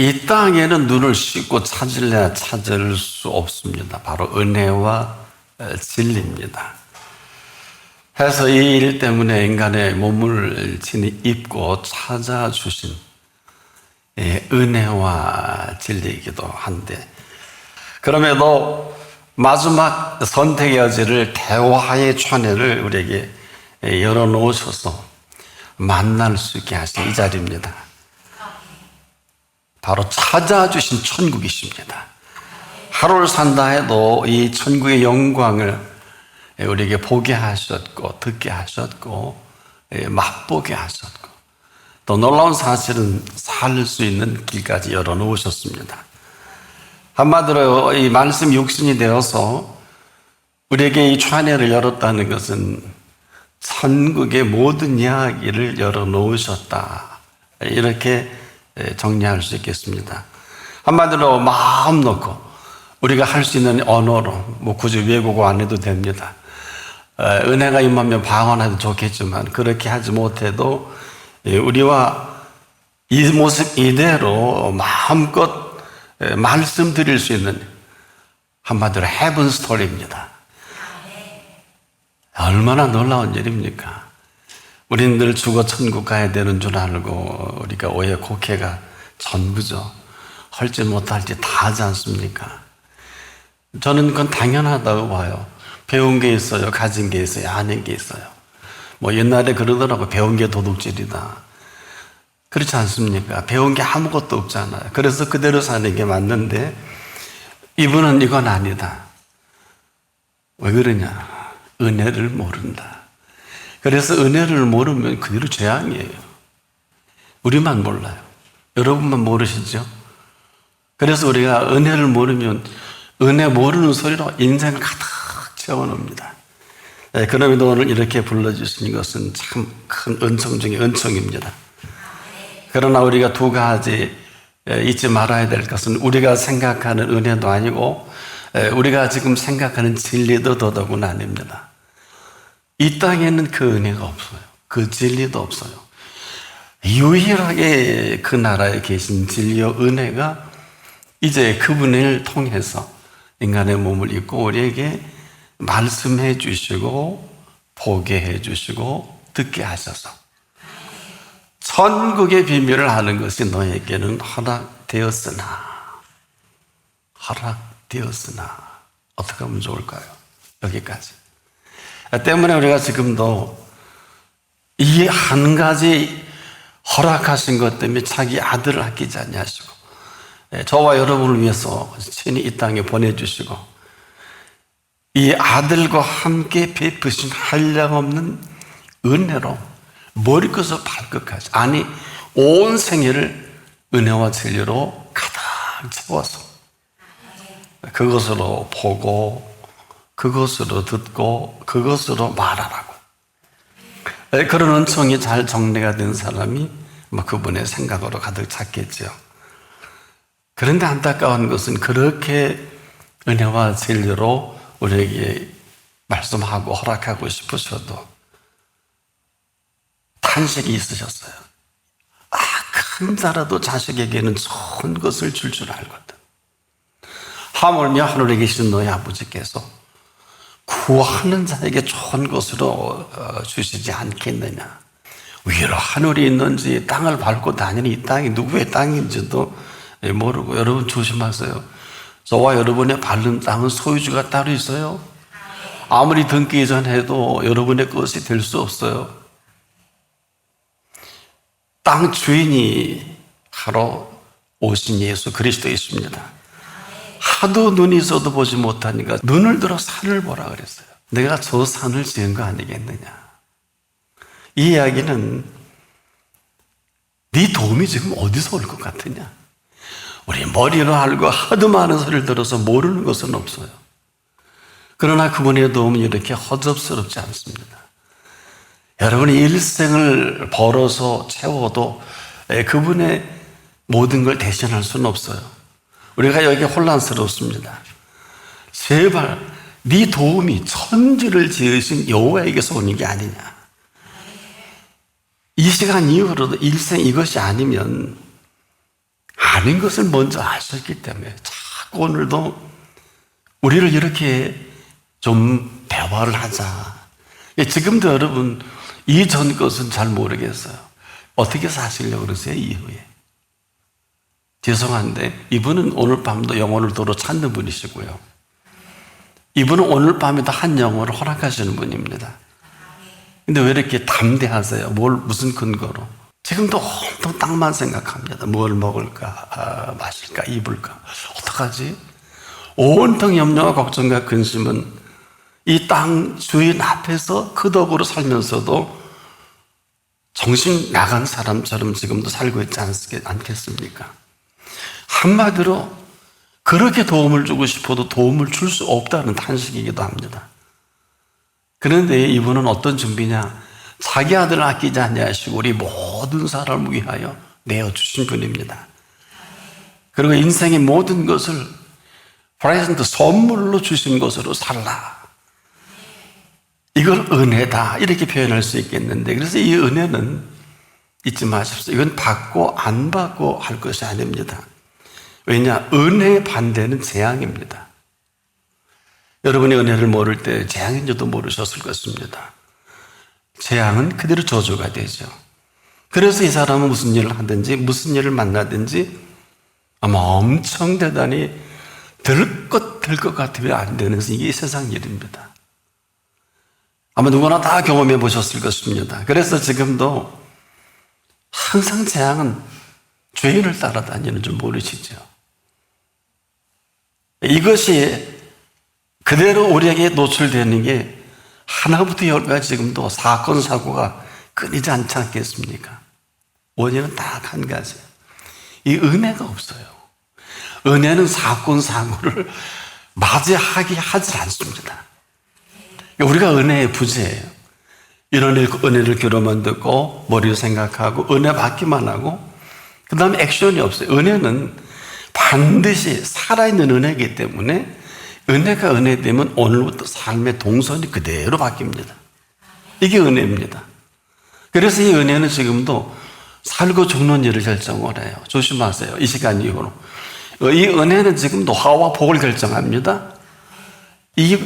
이 땅에는 눈을 씻고 찾을래야 찾을 수 없습니다. 바로 은혜와 진리입니다. 해서 이 일 때문에 인간의 몸을 입고 찾아주신 은혜와 진리이기도 한데, 그럼에도 마지막 선택의 여지를 대화의窗을 우리에게 열어놓으셔서 만날 수 있게 하신 이 자리입니다. 바로 찾아주신 천국이십니다. 하루를 산다 해도 이 천국의 영광을 우리에게 보게 하셨고, 듣게 하셨고, 맛보게 하셨고, 또 놀라운 사실은 살 수 있는 길까지 열어놓으셨습니다. 한마디로 이 말씀 육신이 되어서 우리에게 이窗을 열었다는 것은 천국의 모든 이야기를 열어놓으셨다, 이렇게 정리할 수 있겠습니다. 한마디로 마음 놓고 우리가 할 수 있는 언어로, 굳이 외국어 안 해도 됩니다. 은혜가 임하면 방언해도 좋겠지만 그렇게 하지 못해도 우리와 이 모습 이대로 마음껏 말씀드릴 수 있는, 한마디로 헤븐 스토리입니다. 얼마나 놀라운 일입니까? 우리는 늘 죽어 천국 가야 되는 줄 알고 우리가 오해 곡해가 전부죠. 할지 못할지 다 하지 않습니까? 저는 그건 당연하다고 봐요. 배운 게 있어요, 가진 게 있어요, 아는 게 있어요. 옛날에 그러더라고, 배운 게 도둑질이다. 그렇지 않습니까? 배운 게 아무것도 없잖아요. 그래서 그대로 사는 게 맞는데, 이분은 이건 아니다. 왜 그러냐? 은혜를 모른다. 그래서 은혜를 모르면 그대로 재앙이에요. 우리만 몰라요. 여러분만 모르시죠? 그래서 우리가 은혜를 모르면 은혜 모르는 소리로 인생을 가득 채워놓습니다. 그럼에도 오늘 이렇게 불러주신 것은 참 큰 은총 중에 은총입니다. 그러나 우리가 두 가지 잊지 말아야 될 것은, 우리가 생각하는 은혜도 아니고 우리가 지금 생각하는 진리도 더더구나 아닙니다. 이 땅에는 그 은혜가 없어요. 그 진리도 없어요. 유일하게 그 나라에 계신 진리와 은혜가 이제 그분을 통해서 인간의 몸을 입고 우리에게 말씀해 주시고 보게 해 주시고 듣게 하셔서 천국의 비밀을 아는 것이 너에게는 허락되었으나 어떻게 하면 좋을까요? 여기까지. 때문에 우리가 지금도 이 한 가지 허락하신 것 때문에 자기 아들을 아끼지 아니하시고 저와 여러분을 위해서 친히 이 땅에 보내주시고 이 아들과 함께 베푸신 한량없는 은혜로 머리끝에서 발끝까지, 아니 온 생애를 은혜와 진리로 가득 채워서 그것으로 보고 그것으로 듣고 그것으로 말하라고, 그런 은총이 잘 정리가 된 사람이 그분의 생각으로 가득 찼겠죠. 그런데 안타까운 것은 그렇게 은혜와 진리로 우리에게 말씀하고 허락하고 싶으셔도 탄식이 있으셨어요. 큰 자라도 자식에게는 좋은 것을 줄 알거든. 하물며 하늘에 계신 너희 아버지께서 구하는 자에게 좋은 것으로 주시지 않겠느냐. 위로 하늘이 있는지 땅을 밟고 다니는 이 땅이 누구의 땅인지도 모르고, 여러분 조심하세요. 저와 여러분의 밟는 땅은 소유주가 따로 있어요. 아무리 등기 이전해도 여러분의 것이 될 수 없어요. 땅 주인이 바로 오신 예수 그리스도이십니다. 하도 눈이 있어도 보지 못하니까 눈을 들어 산을 보라 그랬어요. 내가 저 산을 지은 거 아니겠느냐. 이 이야기는 네 도움이 지금 어디서 올 것 같으냐. 우리 머리로 알고 하도 많은 소리를 들어서 모르는 것은 없어요. 그러나 그분의 도움은 이렇게 허접스럽지 않습니다. 여러분이 일생을 벌어서 채워도 그분의 모든 걸 대신할 수는 없어요. 우리가 여기 혼란스럽습니다. 제발 네 도움이 천지를 지으신 여호와에게서 오는 게 아니냐. 이 시간 이후로도 일생 이것이 아니면 아닌 것을 먼저 아셨기 때문에 자꾸 오늘도 우리를 이렇게 좀 대화를 하자. 지금도 여러분 이전 것은 잘 모르겠어요. 어떻게 사시려고 그러세요? 이후에. 죄송한데 이분은 오늘 밤도 영혼을 도로 찾는 분이시고요. 이분은 오늘 밤에도 한 영혼을 허락하시는 분입니다. 근데 왜 이렇게 담대하세요? 무슨 근거로? 지금도 온통 땅만 생각합니다. 뭘 먹을까, 마실까, 입을까? 어떡하지? 온통 염려와 걱정과 근심은 이 땅 주인 앞에서 그 덕으로 살면서도 정신 나간 사람처럼 지금도 살고 있지 않겠습니까? 한마디로 그렇게 도움을 주고 싶어도 도움을 줄 수 없다는 탄식이기도 합니다. 그런데 이분은 어떤 준비냐? 자기 아들을 아끼지 아니하시고 우리 모든 사람을 위하여 내어주신 분입니다. 그리고 인생의 모든 것을 프레젠트 선물로 주신 것으로 살라. 이걸 은혜다 이렇게 표현할 수 있겠는데, 그래서 이 은혜는 잊지 마십시오. 이건 받고 안 받고 할 것이 아닙니다. 왜냐? 은혜의 반대는 재앙입니다. 여러분이 은혜를 모를 때 재앙인 줄도 모르셨을 것입니다. 재앙은 그대로 저주가 되죠. 그래서 이 사람은 무슨 일을 하든지 무슨 일을 만나든지 아마 엄청 대단히 될 것 같으면 안 되는 것은 이게 세상 일입니다. 아마 누구나 다 경험해 보셨을 것입니다. 그래서 지금도 항상 재앙은 죄인을 따라다니는 줄 모르시죠. 이것이 그대로 우리에게 노출되는 게 하나부터 열까지 지금도 사건, 사고가 끊이지 않지 않겠습니까? 원인은 딱 한 가지예요. 이 은혜가 없어요. 은혜는 사건, 사고를 맞이하게 하지 않습니다. 우리가 은혜의 부재예요. 이런 은혜를 귀로만 듣고 머리로 생각하고 은혜 받기만 하고 그 다음에 액션이 없어요. 은혜는 반드시 살아있는 은혜이기 때문에 은혜가 은혜되면 오늘부터 삶의 동선이 그대로 바뀝니다. 이게 은혜입니다. 그래서 이 은혜는 지금도 살고 죽는 일을 결정을 해요. 조심하세요. 이 시간 이후로. 이 은혜는 지금도 화와 복을 결정합니다. 이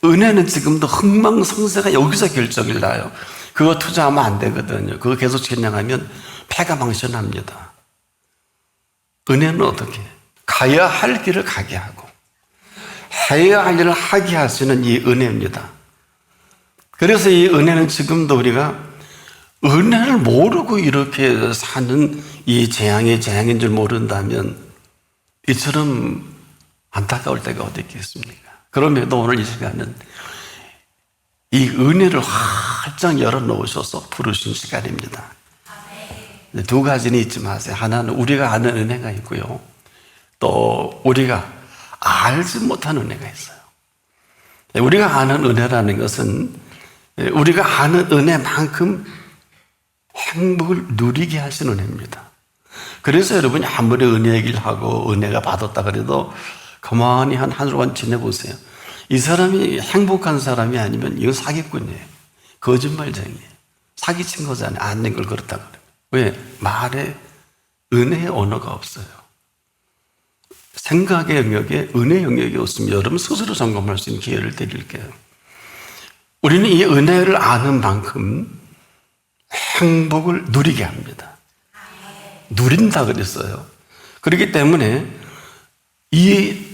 은혜는 지금도 흥망성쇠가 여기서 결정이 나요. 그거 투자하면 안 되거든요. 그거 계속 겨냥하면 패가망신합니다. 은혜는 어떻게? 가야 할 길을 가게 하고 해야 할 일을 하게 하시는 이 은혜입니다. 그래서 이 은혜는 지금도 우리가 은혜를 모르고 이렇게 사는 이 재앙인 줄 모른다면 이처럼 안타까울 때가 어디 있겠습니까? 그럼에도 오늘 이 시간은 이 은혜를 활짝 열어놓으셔서 부르신 시간입니다. 두 가지는 잊지 마세요. 하나는 우리가 아는 은혜가 있고요. 또 우리가 알지 못한 은혜가 있어요. 우리가 아는 은혜라는 것은 우리가 아는 은혜만큼 행복을 누리게 하신 은혜입니다. 그래서 여러분이 아무리 은혜 얘기를 하고 은혜가 받았다 그래도 가만히 한 하루간 지내보세요. 이 사람이 행복한 사람이 아니면 이건 사기꾼이에요. 거짓말쟁이에요. 사기친 거잖아요. 안 된 걸 그렇다 그러면. 왜? 말에 은혜의 언어가 없어요. 생각의 영역에 은혜의 영역이 없으면 여러분 스스로 점검할 수 있는 기회를 드릴게요. 우리는 이 은혜를 아는 만큼 행복을 누리게 합니다. 누린다 그랬어요. 그렇기 때문에 이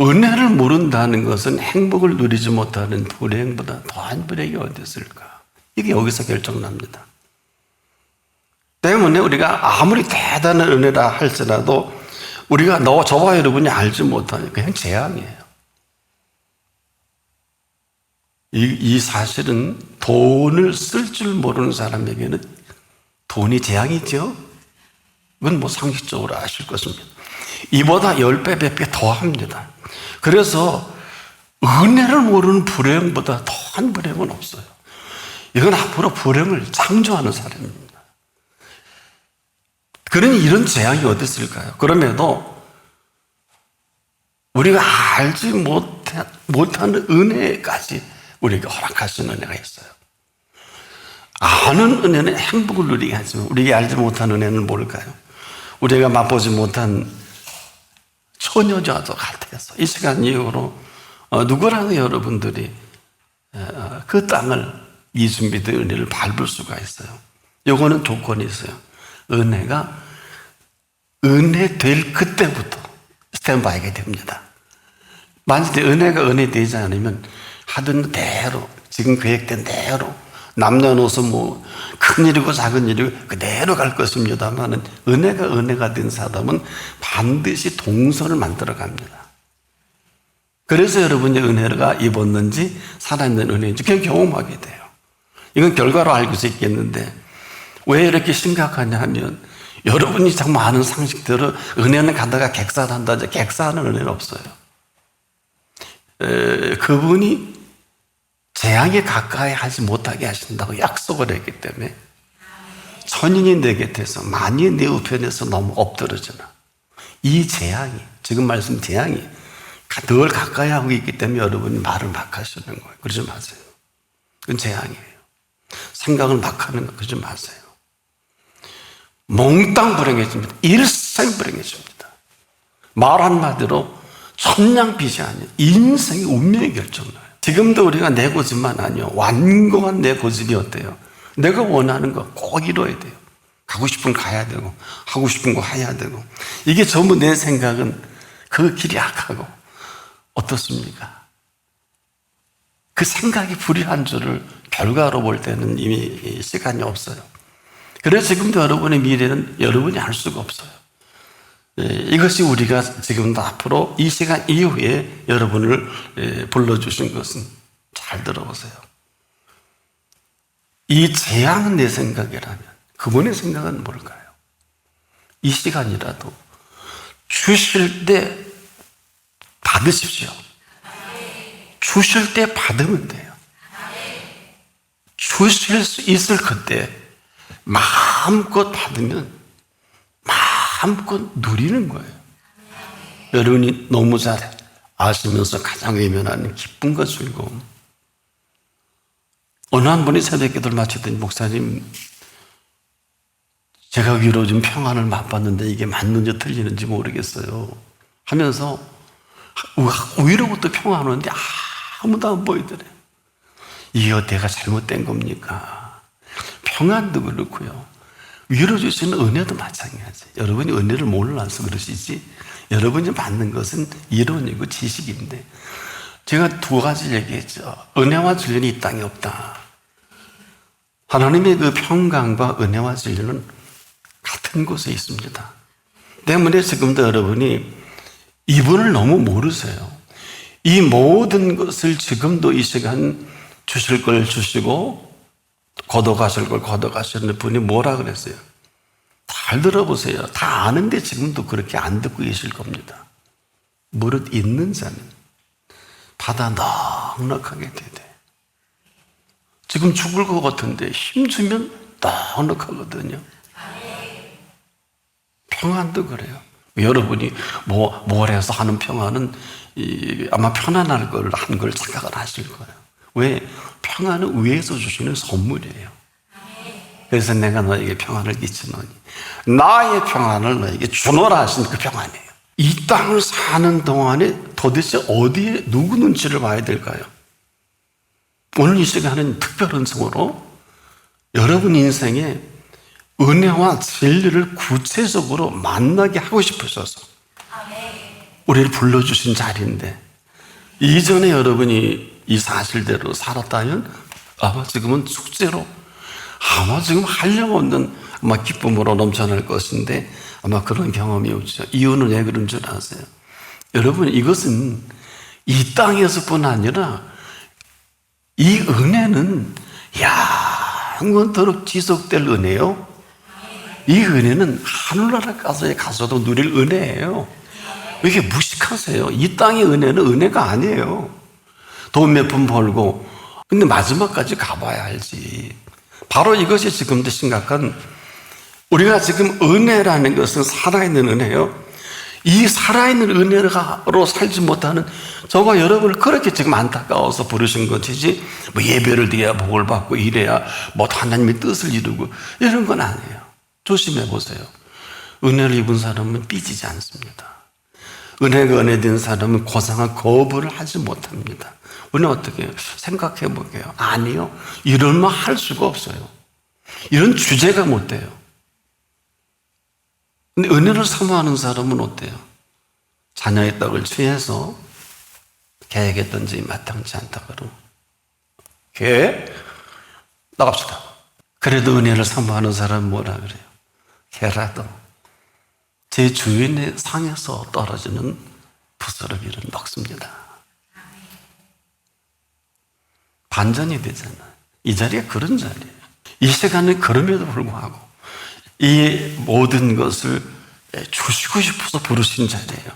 은혜를 모른다는 것은 행복을 누리지 못하는 불행보다 더한 불행이 어디 있을까? 이게 여기서 결정납니다. 때문에 우리가 아무리 대단한 은혜라 할지라도 우리가 저와 여러분이 알지 못하는 그냥 재앙이에요. 이 사실은 돈을 쓸 줄 모르는 사람에게는 돈이 재앙이죠. 이건 뭐 상식적으로 아실 것입니다. 이보다 10배, 100배 더 합니다. 그래서 은혜를 모르는 불행보다 더한 불행은 없어요. 이건 앞으로 불행을 창조하는 사람입니다. 그러니 이런 재앙이 어디 있을까요? 그럼에도 우리가 알지 못하는 은혜까지 우리에게 허락하시는 은혜가 있어요. 아는 은혜는 행복을 누리게 하지만 우리가 알지 못하는 은혜는 뭘까요? 우리가 맛보지 못한 처녀자도 같아서 이 시간 이후로 누구라도 여러분들이 그 땅을 이준비된 은혜를 밟을 수가 있어요. 요거는 조건이 있어요. 은혜가 은혜 될 그때부터 스탠바이가 됩니다. 만약에 은혜가 은혜 되지 않으면 하던 대로 지금 계획된 대로 남녀노소 뭐 큰일이고 작은일이고 그대로 갈 것입니다만 은혜가 된 사람은 반드시 동선을 만들어 갑니다. 그래서 여러분이 은혜가 입었는지 살아있는 은혜인지 그냥 경험하게 돼요. 이건 결과로 알고 있겠는데 왜 이렇게 심각하냐 하면 여러분이 정말 아는 상식대로 은혜는 가다가 객사한다. 객사하는 은혜는 없어요. 그분이 재앙에 가까이 하지 못하게 하신다고 약속을 했기 때문에 천인이 내 곁에서 만이 내 우편에서 너무 엎드러지나 이 재앙이 지금 말씀 재앙이 늘 가까이 하고 있기 때문에 여러분이 말을 막 하시는 거예요. 그러지 마세요. 그건 재앙이에요. 생각을 막 하는 거 그러지 마세요. 몽땅 불행해집니다. 일생 불행해집니다. 말 한마디로 천냥빚이 아니에요. 인생의 운명이 결정나요. 지금도 우리가 내 고집만 아니요. 완고한 내 고집이 어때요? 내가 원하는 거 꼭 이뤄야 돼요. 가고 싶은 거 가야 되고 하고 싶은 거 해야 되고 이게 전부 내 생각은 그 길이 악하고 어떻습니까? 그 생각이 불의한 줄을 결과로 볼 때는 이미 시간이 없어요. 그래서 지금도 여러분의 미래는 여러분이 알 수가 없어요. 이것이 우리가 지금도 앞으로 이 시간 이후에 여러분을 불러주신 것은 잘 들어보세요. 이 재앙은 내 생각이라면 그분의 생각은 뭘까요? 이 시간이라도 주실 때 받으십시오. 주실 때 받으면 돼요. 주실 수 있을 그때 마음껏 받으면 마음껏 누리는 거예요. 여러분이 너무 잘 아시면서 가장 외면하는 기쁨과 즐거움. 어느 한 분이 새벽기도를 마치더니 목사님 제가 위로 좀 평안을 맛봤는데 이게 맞는지 틀리는지 모르겠어요 하면서 위로부터 평안 오는데 아무도 안 보이더래요. 이거 내가 잘못된 겁니까? 평안도 그렇고요. 위로 주시는 은혜도 마찬가지. 여러분이 은혜를 몰라서 그러시지 여러분이 받는 것은 이론이고 지식인데 제가 두 가지 얘기했죠. 은혜와 진리는 이 땅에 없다. 하나님의 그 평강과 은혜와 진리는 같은 곳에 있습니다. 때문에 지금도 여러분이 이분을 너무 모르세요. 이 모든 것을 지금도 이 시간 주실 걸 주시고 걷어가실 걸 걷어가시는 분이 뭐라 그랬어요? 잘 들어보세요. 다 아는데 지금도 그렇게 안 듣고 계실 겁니다. 무릇 있는 자는 바다 넉넉하게 되되 지금 죽을 것 같은데 힘주면 넉넉하거든요. 평안도 그래요. 여러분이 뭘 해서 하는 평안은 아마 편안할 걸 한 걸 생각을 하실 거예요. 왜? 평안은 위에서 주시는 선물이에요. 그래서 내가 너에게 평안을 끼치노니 나의 평안을 너에게 주노라 하신 그 평안이에요. 이 땅을 사는 동안에 도대체 어디에 누구 눈치를 봐야 될까요? 오늘 이 시간은 특별한 성으로 여러분 인생에 은혜와 진리를 구체적으로 만나게 하고 싶으셔서 우리를 불러주신 자리인데 이전에 여러분이 이 사실대로 살았다면 아마 지금은 숙제로 아마 지금 한량없는 아마 기쁨으로 넘쳐날 것인데 아마 그런 경험이 없죠. 이유는 왜 그런 줄 아세요? 여러분 이것은 이 땅에서뿐 아니라 이 은혜는 영원토록 지속될 은혜요. 이 은혜는 하늘나라 가서도 누릴 은혜예요. 왜 이렇게 무식하세요? 이 땅의 은혜는 은혜가 아니에요. 돈 몇 푼 벌고 근데 마지막까지 가봐야 알지. 바로 이것이 지금도 심각한 우리가 지금 은혜라는 것은 살아있는 은혜요. 이 살아있는 은혜로 살지 못하는 저와 여러분을 그렇게 지금 안타까워서 부르신 것이지 뭐 예배를 드려야 복을 받고 이래야 뭐 하나님의 뜻을 이루고 이런 건 아니에요. 조심해 보세요. 은혜를 입은 사람은 삐지지 않습니다. 은혜가 은혜된 사람은 고상한 거부를 하지 못합니다. 은혜 어떻게 해요? 생각해 볼게요. 아니요. 이런 말 할 수가 없어요. 이런 주제가 못 돼요. 근데 은혜를 사모하는 사람은 어때요? 자녀의 떡을 취해서 개에게 던지기 마땅치 않다 그러면 개? 나갑시다. 그래도 은혜를 사모하는 사람은 뭐라 그래요? 개라도 제 주인의 상에서 떨어지는 부스러기를 먹습니다. 반전이 되잖아요. 이 자리가 그런 자리예요. 이 시간은 그럼에도 불구하고 이 모든 것을 주시고 싶어서 부르신 자리예요.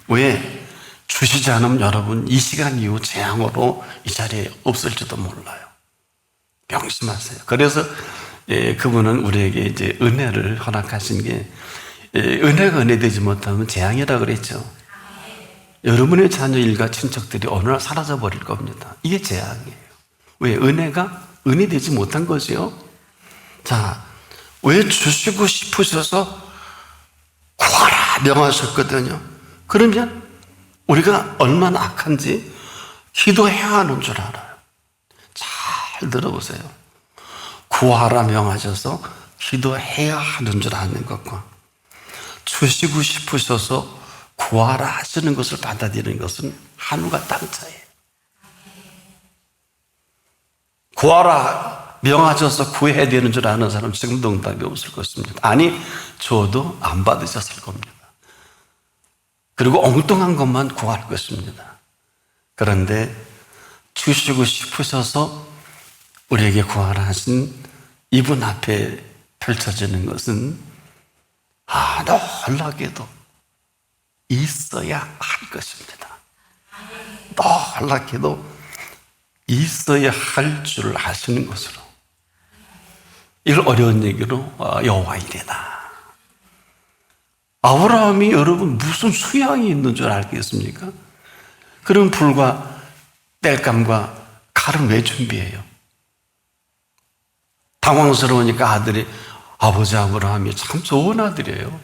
왜? 주시지 않으면 여러분 이 시간 이후 재앙으로 이 자리에 없을지도 몰라요. 명심하세요. 그래서 그분은 우리에게 이제 은혜를 허락하신 게 은혜가 은혜되지 못하면 재앙이라 그랬죠. 여러분의 자녀 일가 친척들이 어느 날 사라져 버릴 겁니다. 이게 재앙이에요. 왜? 은혜가 은혜되지 못한 거지요. 자, 왜 주시고 싶으셔서 구하라 명하셨거든요. 그러면 우리가 얼마나 악한지 기도해야 하는 줄 알아요. 잘 들어보세요. 구하라 명하셔서 기도해야 하는 줄 아는 것과 주시고 싶으셔서 구하라 하시는 것을 받아들이는 것은 하늘과 땅 차이예요. 구하라 명하셔서 구해야 되는 줄 아는 사람 지금도 응답이 없을 것입니다. 아니, 저도 안 받으셨을 겁니다. 그리고 엉뚱한 것만 구할 것입니다. 그런데 주시고 싶으셔서 우리에게 구하라 하신 이분 앞에 펼쳐지는 것은 놀랍게도 있어야 할 것입니다. 놀랍게도 있어야 할 줄 아시는 것으로. 이걸 어려운 얘기로 여호와 이레다. 아브라함이 여러분 무슨 수양이 있는 줄 알겠습니까? 그럼 불과 땔감과 칼은 왜 준비해요? 당황스러우니까 아들이 아버지 아브라함이 참 좋은 아들이에요.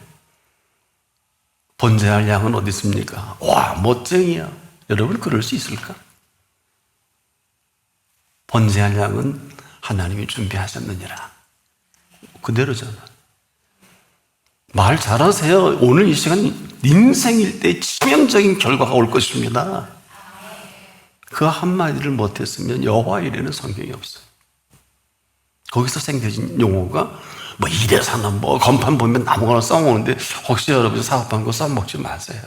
번제할 양은 어디 있습니까? 와, 멋쟁이야. 여러분 그럴 수 있을까? 번제할 양은 하나님이 준비하셨느니라. 그대로잖아. 말 잘하세요. 오늘 이 시간 인생일 때 치명적인 결과가 올 것입니다. 그 한마디를 못했으면 여호와 이레는 성경이 없어요. 거기서 생겨진 용어가 뭐 이래서는 뭐 건판 보면 아무거나 써먹는데 혹시 여러분 사업한 거 써먹지 마세요.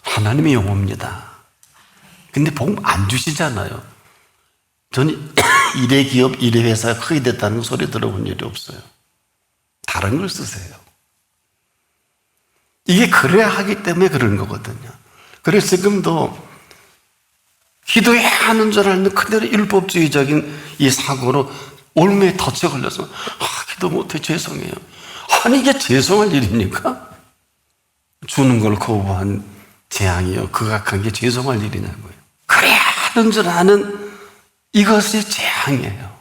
하나님의 용어입니다. 근데 복음 안 주시잖아요. 저는 이래 기업, 이래 회사가 크게 됐다는 소리 들어본 일이 없어요. 다른 걸 쓰세요. 이게 그래야 하기 때문에 그런 거거든요. 그래서 지금도 기도해야 하는 줄 알면 그대로 율법주의적인 이 사고로 올매에 덫에 걸려서 기도 못해 죄송해요. 아니 이게 죄송할 일입니까? 주는 걸 거부한 재앙이요. 극악한 게 죄송할 일이냐고요. 그래야 하는 줄 아는 이것이 재앙이에요.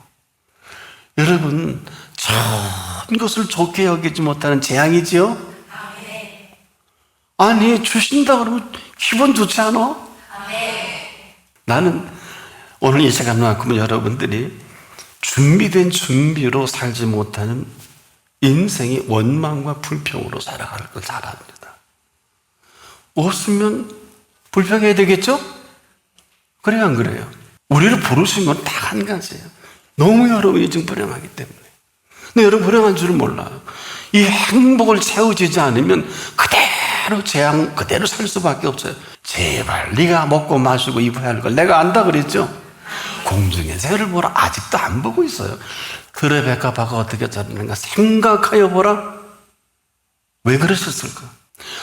여러분 좋은 것을 좋게 여기지 못하는 재앙이지요? 아니 주신다 그러면 기분 좋지 않아? 나는 오늘 이 시간만큼은 여러분들이 준비된 준비로 살지 못하는 인생의 원망과 불평으로 살아갈 걸 잘 압니다. 없으면 불평해야 되겠죠? 그래요, 안 그래요? 우리를 부르신 건 딱 한 가지예요. 너무 여러분이 지금 불행하기 때문에. 근데 여러분 불행한 줄은 몰라요. 이 행복을 채워지지 않으면 그대로 재앙 그대로 살 수밖에 없어요. 제발 네가 먹고 마시고 입어야 할 걸 내가 안다 그랬죠? 공중의 새를 보라. 아직도 안 보고 있어요. 들의 백합화가 어떻게 자라는가 생각하여 보라. 왜 그러셨을까?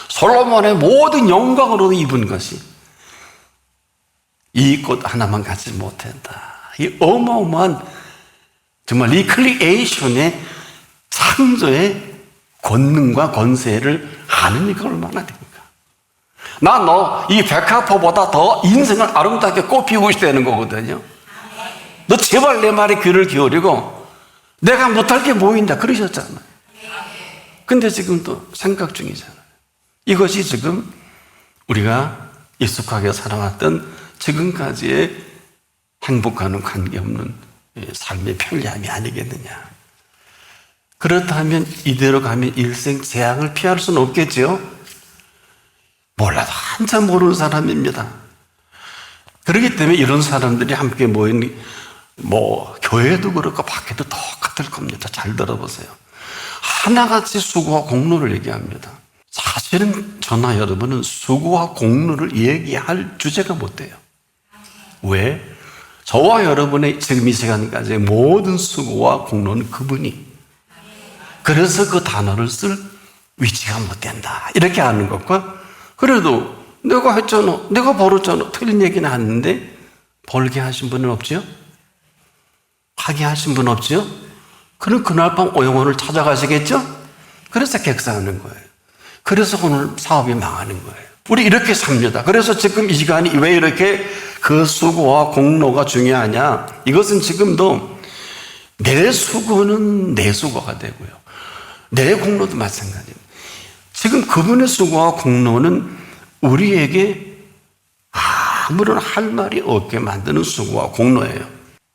솔로몬의 모든 영광으로 입은 것이 이 꽃 하나만 갖지 못한다. 이 어마어마한 정말 리크리에이션의 창조의 권능과 권세를 아는 이가 얼마나 됩니까? 나 너 이 백합화보다 더 인생을 아름답게 꽃피우고 싶다는 거거든요. 너 제발 내 말에 귀를 기울이고 내가 못할 게 뭐 있냐 그러셨잖아요. 근데 지금도 생각 중이잖아요. 이것이 지금 우리가 익숙하게 살아왔던 지금까지의 행복과는 관계없는 삶의 편리함이 아니겠느냐. 그렇다면 이대로 가면 일생 재앙을 피할 수는 없겠죠. 몰라도 한참 모르는 사람입니다. 그렇기 때문에 이런 사람들이 함께 모인 교회도 그렇고 밖에도 똑같을 겁니다. 잘 들어보세요. 하나같이 수고와 공로를 얘기합니다. 사실은 저나 여러분은 수고와 공로를 얘기할 주제가 못 돼요. 왜? 저와 여러분의 지금 이 시간까지의 모든 수고와 공로는 그분이. 그래서 그 단어를 쓸 위치가 못 된다. 이렇게 하는 것과 그래도 내가 했잖아, 내가 벌었잖아, 틀린 얘기는 하는데 벌게 하신 분은 없지요? 하게 하신 분 없지요? 그럼 그날 밤 오영원을 찾아가시겠죠? 그래서 객사하는 거예요. 그래서 오늘 사업이 망하는 거예요. 우리 이렇게 삽니다. 그래서 지금 이 시간이 왜 이렇게 그 수고와 공로가 중요하냐? 이것은 지금도 내 수고는 내 수고가 되고요. 내 공로도 마찬가지입니다. 지금 그분의 수고와 공로는 우리에게 아무런 할 말이 없게 만드는 수고와 공로예요.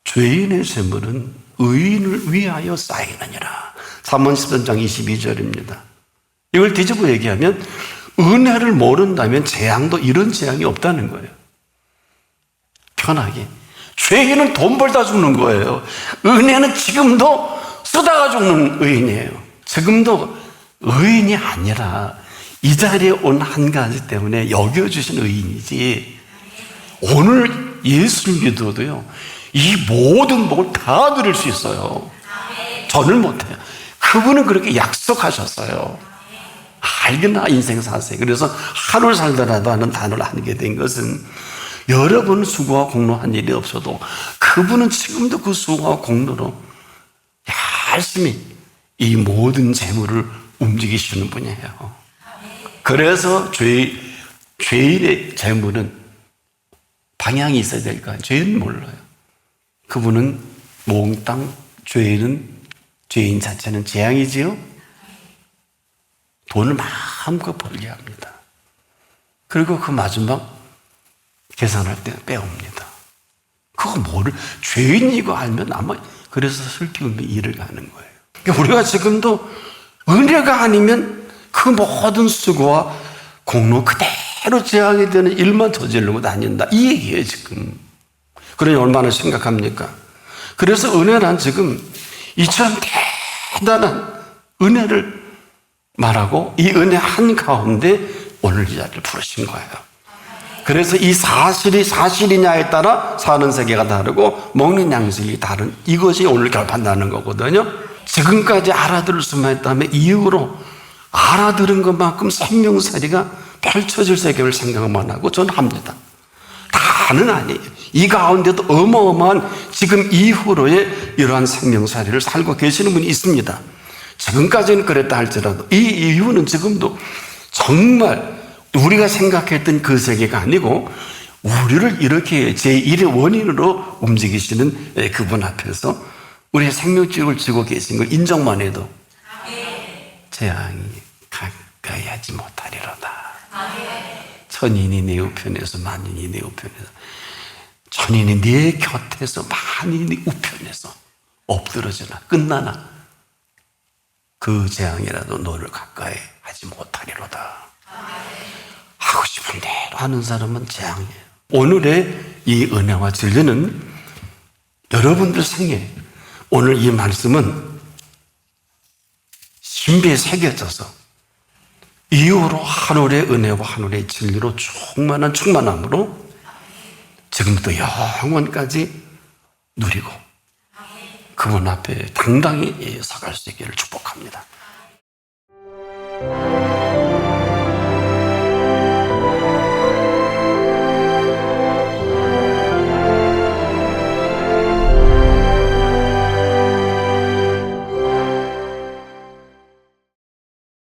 죄인의 재물은 의인을 위하여 쌓이느니라. 잠언 13장 22절입니다. 이걸 뒤집어 얘기하면 은혜를 모른다면 재앙도 이런 재앙이 없다는 거예요. 편하게. 죄인은 돈 벌다 죽는 거예요. 은혜는 지금도 쓰다가 죽는 의인이에요. 지금도 의인이 아니라 이 자리에 온 한 가지 때문에 여겨주신 의인이지, 오늘 예수를 믿어도요 이 모든 복을 다 누릴 수 있어요. 저는 못해요. 그분은 그렇게 약속하셨어요. 알겠나 인생 사세요. 그래서 하루를 살더라도 하는 단어를 하게 된 것은 여러분 수고와 공로한 일이 없어도 그분은 지금도 그 수고와 공로로 열심히 이 모든 재물을 움직이시는 분이에요. 그래서 죄인의 재물은 방향이 있어야 될까요? 죄인은 몰라요. 그분은 몽땅 죄인 자체는 재앙이지요. 돈을 마음껏 벌게 합니다. 그리고 그 마지막 계산할 때 빼옵니다. 그거 죄인이고 알면 아마 그래서 슬기우며 일을 가는 거예요. 그러니까 우리가 지금도 은혜가 아니면 그 모든 수고와 공로 그대로 재앙이 되는 일만 저지르고 다닌다. 이 얘기예요, 지금. 그러니 얼마나 심각합니까? 그래서 은혜란 지금 이처럼 대단한 은혜를 말하고 이 은혜 한가운데 오늘 이 자리를 부르신 거예요. 그래서 이 사실이 사실이냐에 따라 사는 세계가 다르고 먹는 양식이 다른, 이것이 오늘 결판나는 거거든요. 지금까지 알아들을 수만 있다면 이후로 알아들은 것만큼 생명살이가 펼쳐질 세계를 생각만 하고 저는 합니다. 다는 아니에요. 이 가운데도 어마어마한 지금 이후로의 이러한 생명살이를 살고 계시는 분이 있습니다. 지금까지는 그랬다 할지라도 이 이유는 지금도 정말 우리가 생각했던 그 세계가 아니고 우리를 이렇게 제1의 원인으로 움직이시는 그분 앞에서 우리의 생명줄을 쥐고 계신 걸 인정만 해도 재앙이 가까이 하지 못하리로다. 천인이 내 우편에서 만인이 내 우편에서, 천인이 내 곁에서 만인이 우편에서 엎드러지나 끝나나 그 재앙이라도 너를 가까이 하지 못하리로다. 하고 싶은 대로 하는 사람은 재앙이에요. 오늘의 이 은혜와 진리는 여러분들 생에 오늘 이 말씀은 신비에 새겨져서 이후로 하늘의 은혜와 하늘의 진리로 충만한 충만함으로 지금부터 영원까지 누리고 그분 앞에 당당히 서갈 수 있기를 축복합니다.